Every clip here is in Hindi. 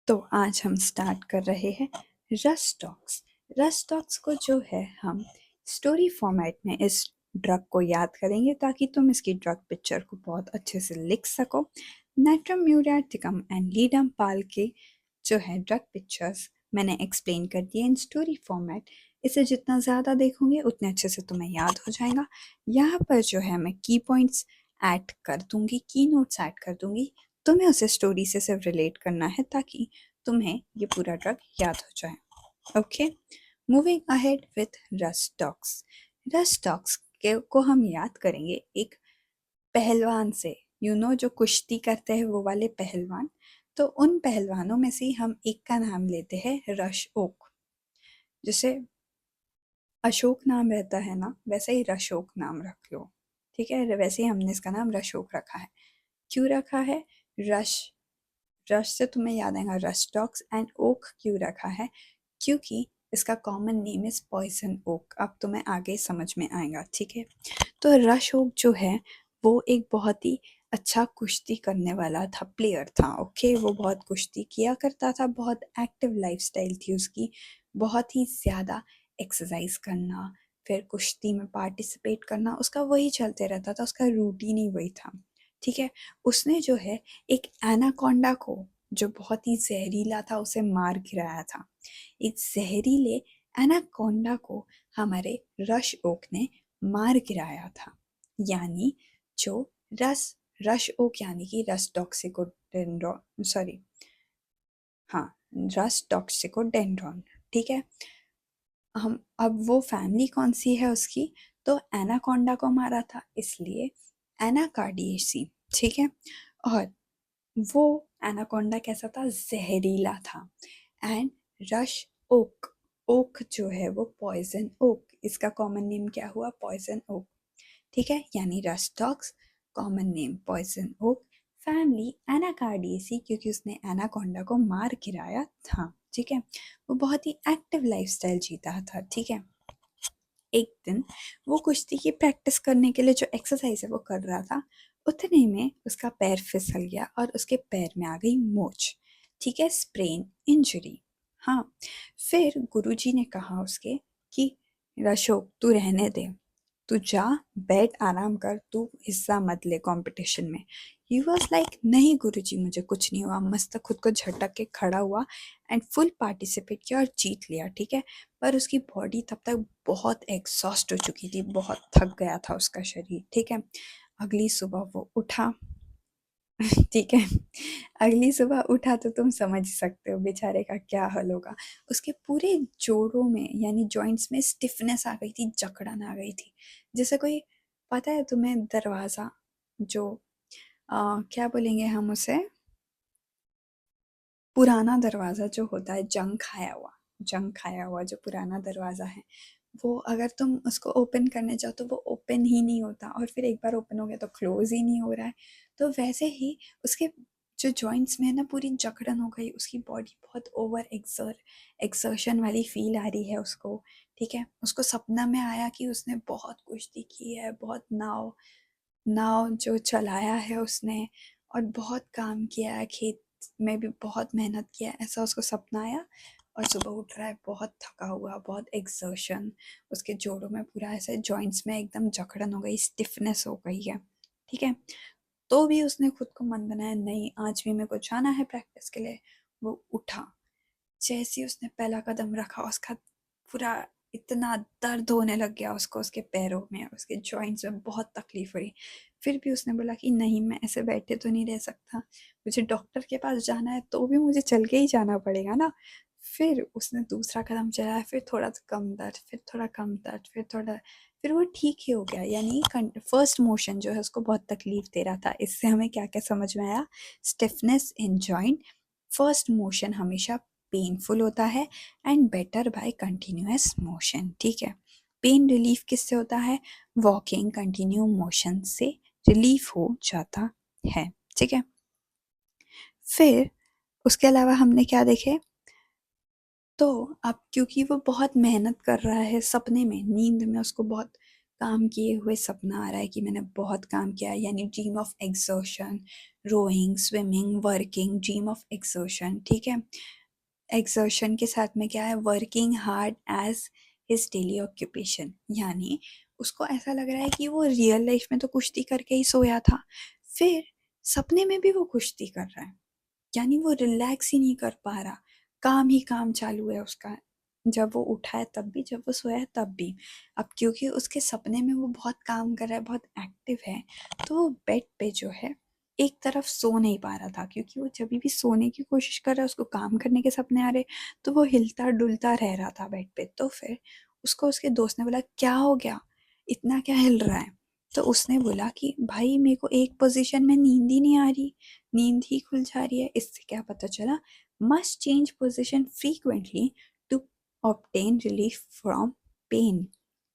तो आज हम स्टार्ट कर रहे हैं रस टॉक्स। रस टॉक्स को जो है हम स्टोरी फॉर्मेट में इस ड्रग को याद करेंगे ताकि तुम इसकी ड्रग पिक्चर को बहुत अच्छे से लिख सको। नाइट्रम म्यूराटिकम एंड लीडम पाल के जो है ड्रग पिक्चर्स मैंने एक्सप्लेन कर दिए इन स्टोरी फॉर्मेट। इसे जितना ज़्यादा देखोगे उतने अच्छे से तुम्हें याद हो जाएगा। यहाँ पर जो है मैं की पॉइंट्स ऐड कर दूंगी, की नोट्स ऐड कर दूंगी। तुम्हें उसे स्टोरी से सिर्फ रिलेट करना है ताकि तुम्हें ये पूरा ड्रग याद हो जाए। ओके, मूविंग अहेड विथ रस टॉक्स। रस टॉक्स के को हम याद करेंगे एक पहलवान से, जो कुश्ती करते हैं वो वाले पहलवान। तो उन पहलवानों में से हम एक का नाम लेते हैं रश ओक। जैसे अशोक नाम रहता है ना, वैसे ही रशोक नाम रख लो। ठीक है, वैसे ही हमने इसका नाम रशोक रखा है। क्यों रखा है? रश रश से तुम्हें याद आएगा रश टॉक्स। एंड ओक क्यों रखा है? क्योंकि इसका common name is poison oak. अब तुम्हें आगे समझ में आएगा। ठीक है, तो रश ओक जो है वो एक बहुत ही अच्छा कुश्ती करने वाला था, प्लेयर था। ओके, वो बहुत कुश्ती किया करता था, बहुत एक्टिव लाइफस्टाइल थी उसकी, बहुत ही ज़्यादा एक्सरसाइज करना, फिर कुश्ती में पार्टिसिपेट करना, उसका वही चलते रहता था, उसका रूटीन ही वही था। ठीक है, उसने जो है एक एनाकोंडा को, जो बहुत ही जहरीला था, उसे मार गिराया था। एक जहरीले एनाकोंडा को हमारे रश ओक ने मार गिराया था। यानी जो रस रश ओक यानी कि रस टॉक्सिकोडेंड्रॉन, सॉरी, हाँ, रस टॉक्सिकोडेंड्रॉन। ठीक है, हम अब वो फैमिली कौन सी है उसकी? तो एनाकोंडा को मारा था, इसलिए एनाकार्डियेसी। ठीक है, और वो एनाकोंडा कैसा था? जहरीला था। एंड रश ओक, ओक जो है वो पॉइजन ओक, इसका कॉमन नेम क्या हुआ? Poison oak. ठीक है, यानी Rhus tox, common name poison oak, family Anacardiaceae क्योंकि उसने एनाकोंडा को मार गिराया था। ठीक है, वो बहुत ही एक्टिव लाइफस्टाइल जीता था। ठीक है, एक दिन वो कुश्ती की प्रैक्टिस करने के लिए जो एक्सरसाइज है वो कर रहा था, उतने में उसका पैर फिसल गया और उसके पैर में आ गई मोच। ठीक है, स्प्रेन इंजरी। हाँ, फिर गुरुजी ने कहा उसके कि अशोक तू रहने दे, तू जा, बैठ, आराम कर, तू हिस्सा मत ले कंपटीशन में। ही वॉज लाइक नहीं गुरुजी मुझे कुछ नहीं हुआ, मस्त खुद को झटक के खड़ा हुआ एंड फुल पार्टिसिपेट किया और जीत लिया। ठीक है, पर उसकी बॉडी तब तक बहुत एग्जॉस्ट हो चुकी थी, बहुत थक गया था उसका शरीर। ठीक है, अगली सुबह वो उठा। ठीक है, अगली सुबह उठा तो तुम समझ सकते हो बेचारे का क्या हाल होगा। उसके पूरे जोड़ों में यानी जॉइंट्स में स्टिफनेस आ गई थी, जकड़न आ गई थी। जैसे कोई, पता है तुम्हें दरवाज़ा जो क्या बोलेंगे हम उसे, पुराना दरवाज़ा जो होता है, जंग खाया हुआ जो पुराना दरवाज़ा है, वो अगर तुम उसको ओपन करने जाओ तो वो ओपन ही नहीं होता, और फिर एक बार ओपन हो गया तो क्लोज ही नहीं हो रहा है। तो वैसे ही उसके जो जॉइंट्स में है ना, पूरी जकड़न हो गई, उसकी बॉडी बहुत ओवर एक्सर्शन वाली फील आ रही है उसको। ठीक है, उसको सपना में आया कि उसने बहुत कुश्ती की है, बहुत नाव नाव जो चलाया है उसने, और बहुत काम किया है, खेत में भी बहुत मेहनत किया है, ऐसा उसको सपना आया। और सुबह उठ रहा है बहुत थका हुआ, बहुत एक्सर्शन, उसके जोड़ों में पूरा ऐसे जॉइंट्स में एकदम जकड़न हो गई, स्टिफनेस हो गई है। ठीक है, तो भी उसने खुद को मन बनाया नहीं आज भी मेरे को जाना है प्रैक्टिस के लिए। वो उठा, जैसे ही उसने पहला कदम रखा, उसका पूरा इतना दर्द होने लग गया उसको, उसके पैरों में, उसके जॉइंट्स में बहुत तकलीफ हुई। फिर भी उसने बोला कि नहीं, मैं ऐसे बैठे तो नहीं रह सकता, मुझे डॉक्टर के पास जाना है, तो भी मुझे चल के ही जाना पड़ेगा ना। फिर उसने दूसरा कदम चलाया, फिर थोड़ा कम दर्द, फिर थोड़ा कम दर्द, फिर वो ठीक ही हो गया। यानी फर्स्ट मोशन जो है उसको बहुत तकलीफ दे रहा था। इससे हमें क्या क्या समझ में आया? Stiffness in joint, first motion हमेशा पेनफुल होता है and better by continuous motion. ठीक है, पेन रिलीफ किससे होता है? वॉकिंग कंटिन्यू मोशन से रिलीफ हो जाता है। ठीक है, फिर उसके अलावा हमने क्या देखे? तो अब क्योंकि वो बहुत मेहनत कर रहा है, सपने में, नींद में उसको बहुत काम किए हुए सपना आ रहा है कि मैंने बहुत काम किया है, यानी dream of exertion, rowing, swimming, working, dream of exertion, ठीक है। एक्सर्शन के साथ में क्या है, working hard as his daily occupation, यानी उसको ऐसा लग रहा है कि वो रियल लाइफ में तो कुश्ती करके ही सोया था, फिर सपने में भी वो कुश्ती कर रहा है, यानी वो रिलैक्स ही नहीं कर पा रहा, काम ही काम चालू है उसका। जब वो उठा है तब भी, जब वो सोया है तब भी। अब क्योंकि उसके सपने में वो बहुत काम कर रहा है, बहुत एक्टिव है, तो वो बेड पे जो है एक तरफ सो नहीं पा रहा था, क्योंकि वो जब भी सोने की कोशिश कर रहा है उसको काम करने के सपने आ रहे, तो वो हिलता डुलता रह रहा था बेड पे। तो फिर उसको उसके दोस्त ने बोला, क्या हो गया, इतना क्या हिल रहा है? तो उसने बोला कि भाई मेरे को एक पोजीशन में नींद ही नहीं आ रही, नींद ही खुल जा रही है। इससे क्या पता चला, must change position frequently to obtain relief from pain,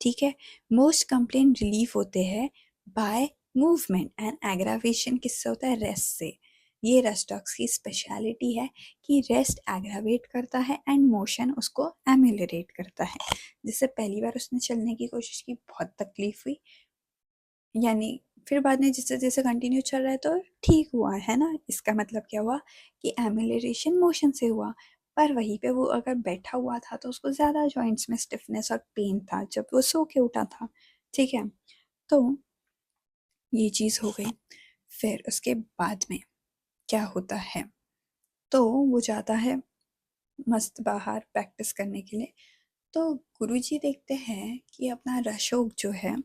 ठीक है। मोस्ट कंप्लेन रिलीफ होते हैं बाय मूवमेंट एंड एग्रावेशन किससे होता है, रेस्ट से। ये रेस्ट डॉग्स की स्पेशलिटी है कि रेस्ट एग्रावेट करता है एंड मोशन उसको एमिलरेट करता है। जिससे पहली बार उसने चलने की कोशिश की, बहुत तकलीफ हुई, यानी फिर बाद में जैसे जैसे कंटिन्यू चल रहा है तो ठीक हुआ है ना। इसका मतलब क्या हुआ कि एमिलेशन मोशन से हुआ, पर वहीं पे वो अगर बैठा हुआ था तो उसको ज़्यादा जॉइंट्स में स्टिफनेस और पेन था जब वो सो के उठा था, ठीक है। तो ये चीज़ हो गई। फिर उसके बाद में क्या होता है, तो वो जाता है मस्त बाहर प्रैक्टिस करने के लिए। तो गुरुजी देखते हैं कि अपना रशोक जो है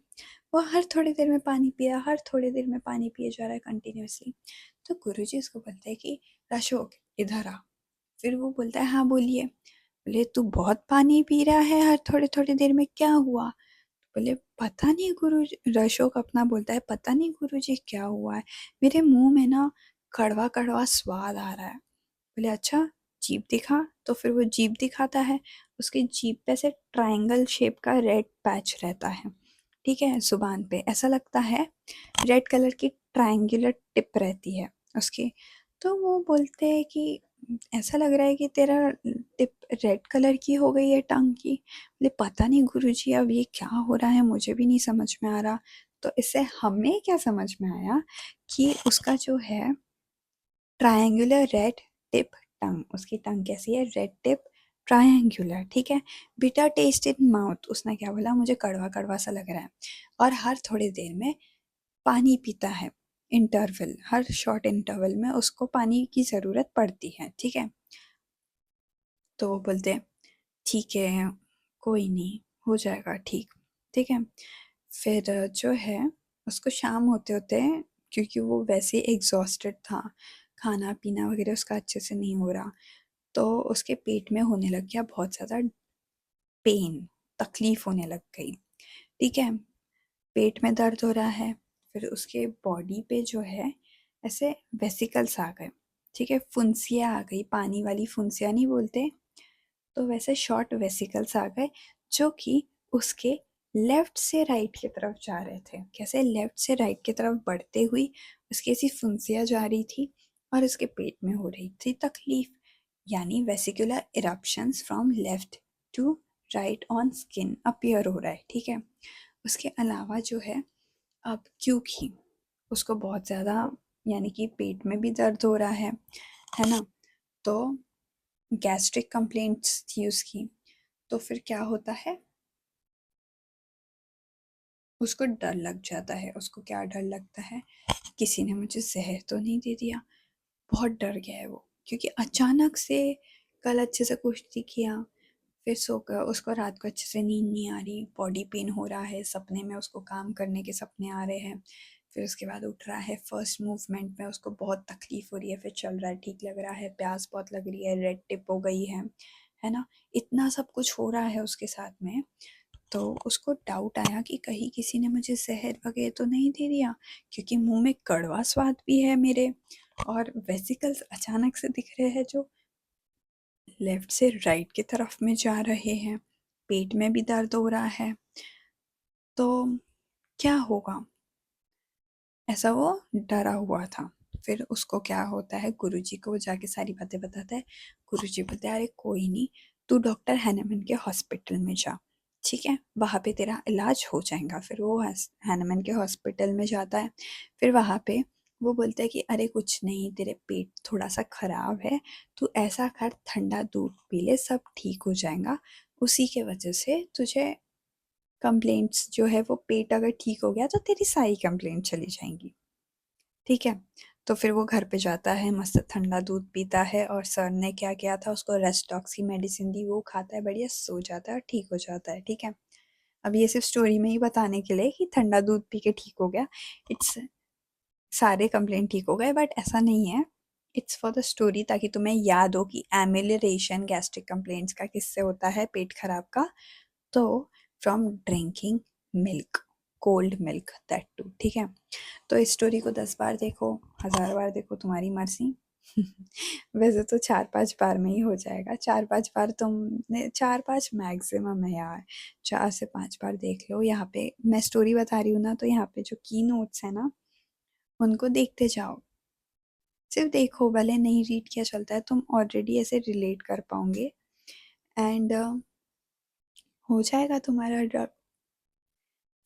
वो हर थोड़ी देर में पानी पी रहा, हर थोड़ी देर में पानी पिए जा रहा है कंटिन्यूअसली। तो गुरुजी उसको बोलते हैं कि रशोक इधर आ। फिर वो बोलता है, हाँ बोलिए। बोले, तू बहुत पानी पी रहा है हर थोड़ी थोड़ी देर में, क्या हुआ? बोले, पता नहीं गुरु। रशोक अपना बोलता है, पता नहीं गुरुजी क्या हुआ है, मेरे मुंह में ना कड़वा कड़वा स्वाद आ रहा है। बोले, अच्छा जीभ दिखा। तो फिर वो जीभ दिखाता है, उसकी जीभ पे से ट्रायंगल शेप का रेड पैच रहता है, ठीक है, जुबान पे ऐसा लगता है रेड कलर की ट्रायंगुलर टिप रहती है उसकी। तो वो बोलते हैं कि ऐसा लग रहा है कि तेरा टिप रेड कलर की हो गई है टंग की। बोले, पता नहीं गुरुजी अब ये क्या हो रहा है, मुझे भी नहीं समझ में आ रहा। तो इससे हमें क्या समझ में आया कि उसका जो है ट्रायंगुलर रेड टिप टंग, उसकी टंग कैसी है, रेड टिप ट्रायंगुलर, ठीक है। बिटर टेस्ट इन माउथ, उसने क्या बोला, मुझे कड़वा कड़वा सा लग रहा है, और हर थोड़ी देर में पानी पीता है। इंटरवल, हर शॉर्ट इंटरवल में उसको पानी की ज़रूरत पड़ती है, ठीक है। तो वो बोलते हैं, ठीक है कोई नहीं, हो जाएगा ठीक, ठीक है। फिर जो है उसको शाम होते होते, क्योंकि वो वैसे एग्जॉस्टेड था, खाना पीना वगैरह उसका अच्छे से नहीं हो रहा, तो उसके पेट में होने लग गया बहुत ज़्यादा पेन, तकलीफ होने लग गई, ठीक है। पेट में दर्द हो रहा है, फिर उसके बॉडी पे जो है ऐसे वेसिकल्स आ गए, ठीक है, फुंसियाँ आ गई, पानी वाली फुंसियाँ नहीं बोलते, तो वैसे शॉर्ट वेसिकल्स आ गए जो कि उसके लेफ्ट से राइट की तरफ जा रहे थे। कैसे, लेफ्ट से राइट की तरफ बढ़ते हुई उसकी ऐसी फुंसियाँ जा रही थी और उसके पेट में हो रही थी तकलीफ, यानी vesicular eruptions from left to right on skin appear हो रहा है, ठीक है। उसके अलावा जो है, अब क्योंकि उसको बहुत ज़्यादा, यानी कि पेट में भी दर्द हो रहा है ना, तो गैस्ट्रिक कंप्लेंट्स थी उसकी। तो फिर क्या होता है, उसको डर लग जाता है। उसको क्या डर लगता है, किसी ने मुझे जहर तो नहीं दे दिया। बहुत डर गया है वो, क्योंकि अचानक से कल अच्छे से कुश्ती किया, फिर सो कर उसको रात को अच्छे से नींद नहीं आ रही, बॉडी पेन हो रहा है, सपने में उसको काम करने के सपने आ रहे हैं, फिर उसके बाद उठ रहा है, फर्स्ट मूवमेंट में उसको बहुत तकलीफ हो रही है, फिर चल रहा है, ठीक लग रहा है, प्यास बहुत लग रही है, रेड टिप हो गई है ना। इतना सब कुछ हो रहा है उसके साथ में। तो उसको डाउट आया कि कहीं किसी ने मुझे जहर वगैरह तो नहीं दे दिया, क्योंकि मुंह में कड़वा स्वाद भी है मेरे, और वेसिकल्स अचानक से दिख रहे हैं जो लेफ्ट से राइट की तरफ में जा रहे हैं, पेट में भी दर्द हो रहा है, तो क्या होगा, ऐसा वो डरा हुआ था। फिर उसको क्या होता है, गुरुजी को वो जाके सारी बातें बताता है। गुरुजी बोलते हैं, अरे कोई नहीं, तू डॉक्टर हैनेमन के हॉस्पिटल में जा, ठीक है, वहाँ पे तेरा इलाज हो जाएगा। फिर वो हैनमन के हॉस्पिटल में जाता है। फिर वहाँ पे वो बोलता है कि अरे कुछ नहीं, तेरे पेट थोड़ा सा खराब है, तू ऐसा कर ठंडा दूध पी ले, सब ठीक हो जाएगा। उसी के वजह से तुझे कंप्लेंट्स जो है वो, पेट अगर ठीक हो गया तो तेरी सारी कंप्लेंट चली जाएंगी। ठीक है, तो फिर वो घर पे जाता है, मस्त ठंडा दूध पीता है, और सर ने क्या किया था उसको, रेस्टॉक्स की मेडिसिन दी, वो खाता है, बढ़िया सो जाता है और ठीक हो जाता है। ठीक है, अब ये सिर्फ स्टोरी में ही बताने के लिए कि ठंडा दूध पी के ठीक हो गया, इट्स सारे कंप्लेंट ठीक हो गए, बट ऐसा नहीं है। इट्स फॉर द स्टोरी, ताकि तुम्हें याद हो कि एमिलेशन गैस्ट्रिक कंप्लेंट्स का किससे होता है, पेट खराब का। तो from drinking milk, cold milk that too. ठीक है, तो इस स्टोरी को 10 बार देखो, 1000 बार देखो, तुम्हारी मर्जी। वैसे तो 4-5 बार में ही हो जाएगा, 4-5 बार तुमने, 4-5 मैक्सिमम है यार, 4 से 5 बार देख लो। यहाँ पे मैं स्टोरी बता रही हूँ ना, तो यहाँ पे जो की नोट्स है ना, उनको देखते जाओ, सिर्फ देखो, भले नहीं रीड किया चलता है, तुम ऑलरेडी ऐसे रिलेट कर पाओगे, एंड हो जाएगा तुम्हारा ड्रग।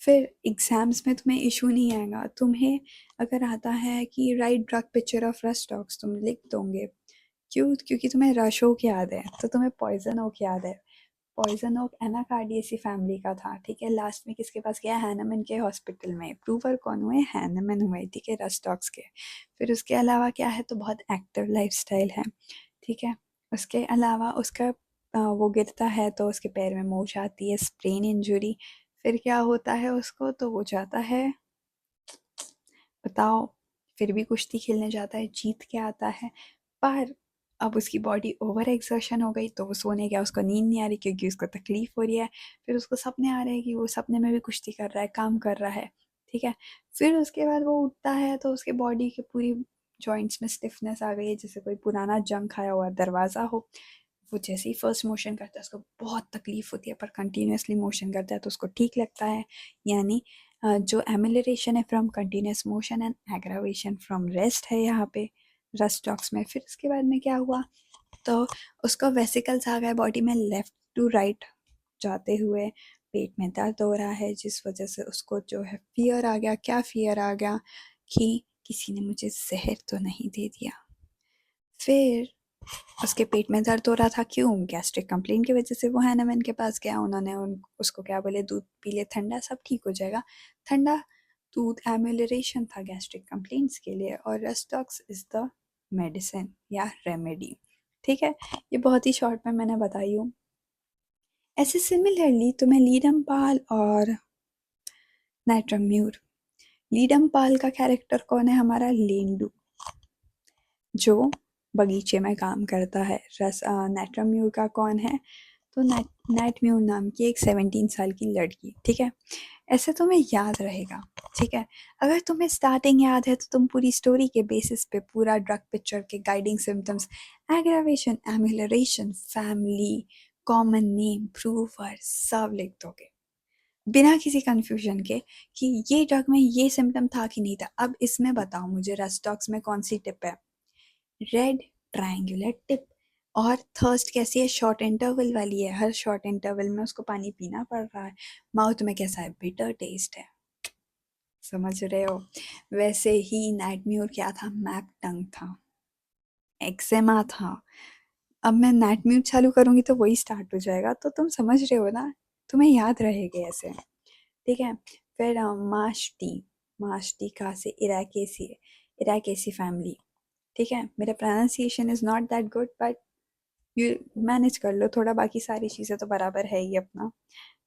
फिर एग्जाम्स में तुम्हें इशू नहीं आएगा। तुम्हें अगर आता है कि right drug picture of rush dogs, तुम लिख दोगे। क्यों? क्योंकि तुम्हें रश ओक याद है, तो तुम्हें पॉइजन ओक याद है। पॉइजन ओक एनाकार्डियेसी फैमिली का था। ठीक है, लास्ट में किसके पास गया, हैनमन के हॉस्पिटल में। प्रूवर कौन हुए, हैनमन हुए। ठीक है, रश डॉग्स के। फिर उसके अलावा क्या है, तो बहुत एक्टिव लाइफस्टाइल है। ठीक है, उसके अलावा उसका वो गिरता है तो उसके पैर में मोच आती है, स्प्रेन इंजरी। फिर क्या होता है उसको, तो वो जाता है, बताओ, फिर भी कुश्ती खेलने जाता है, जीत के आता है। पर अब उसकी बॉडी ओवर एक्सर्शन हो गई, तो वो सोने गया, उसको नींद नहीं आ रही क्योंकि उसको तकलीफ हो रही है। फिर उसको सपने आ रहे हैं कि वो सपने में भी कुश्ती कर रहा है, काम कर रहा है। ठीक है, फिर उसके बाद वो उठता है तो उसके बॉडी के पूरी जॉइंट्स में स्टिफनेस आ गई है, जैसे कोई पुराना जंग खाया हुआ दरवाज़ा हो। वो जैसे ही फर्स्ट मोशन करता है उसको बहुत तकलीफ होती है, पर कंटिन्यूसली मोशन करता है तो उसको ठीक लगता है। यानी जो एमिलरेशन है from continuous motion and aggravation from rest है यहाँ पे रस्ट टॉक्स में। फिर उसके बाद में क्या हुआ, तो उसका वेसिकल्स आ गए बॉडी में, लेफ्ट टू राइट जाते हुए। पेट में दर्द हो रहा है, जिस वजह से उसको जो है फियर आ गया। क्या फियर आ गया, कि किसी ने मुझे जहर तो नहीं दे दिया। फिर उसके पेट में दर्द हो रहा था, क्यों, गैस्ट्रिक कंप्लेन की वजह से। वो हैनमन के पास गया, उन्होंने उसको क्या बोले, दूध पी ले ठंडा, सब ठीक हो जाएगा। ठंडा दूध एम्यूलरेशन था गैस्ट्रिक कंप्लेंट्स के लिए, और रेस्टॉक्स इज द मेडिसिन या रेमेडी। ठीक है, ये बहुत ही शॉर्ट में मैंने बताई हूँ। ऐसे सिमिलरली तुम्हें लीडम पाल और नाइट्रम म्यूर। लीडम पाल का कैरेक्टर कौन है, हमारा लेंडू, जो बगीचे में काम करता है। नाइट्रम म्यूर का कौन है, तो नाइट म्यूर नाम की एक 17 साल की लड़की। ठीक है, ऐसे तुम्हें याद रहेगा। ठीक है, अगर तुम्हें स्टार्टिंग याद है तो तुम पूरी स्टोरी के बेसिस पे पूरा ड्रग पिक्चर के guiding symptoms, aggravation, amelioration, family, common name, prover, सब लिख दोगे बिना किसी कंफ्यूजन के, कि ये ड्रग में ये सिम्टम था कि नहीं था। अब इसमें बताओ मुझे, रेस्टॉक्स में कौन सी टिप है, रेड ट्रायंगुलर टिप। और थर्स्ट कैसी है, शॉर्ट इंटरवल वाली है, हर शॉर्ट इंटरवल में उसको पानी पीना पड़ रहा है। माउथ में कैसा है, बिटर टेस्ट है, समझ रहे हो। वैसे ही नाइट म्यूर क्या था, मैप टंग था, एक्सेमा था। अब मैं नाइट म्यूट चालू करूंगी तो वही स्टार्ट हो जाएगा, तो तुम समझ रहे हो ना, तुम्हें याद रहेगा ऐसे। ठीक है, फिर माश्ती। माश्ती कहाँ से, इराकेसी है, इराकेसी फैमिली। ठीक है, मेरा pronunciation is not that good, but you manage कर लो थोड़ा, बाकी सारी चीज़ें तो बराबर है ही अपना।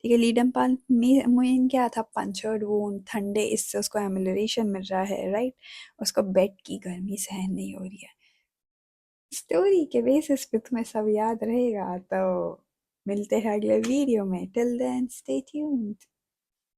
ठीक है, लीडम पाल मेन क्या था, पंचर्ड वूंड, ठंडे, इससे उसको एमिलरेशन मिल रहा है, राइट। उसको बेड की गर्मी सहन नहीं हो रही है। स्टोरी के बेसिस पे तुम्हें सब याद रहेगा, तो मिलते हैं अगले वीडियो में। Till then stay tuned.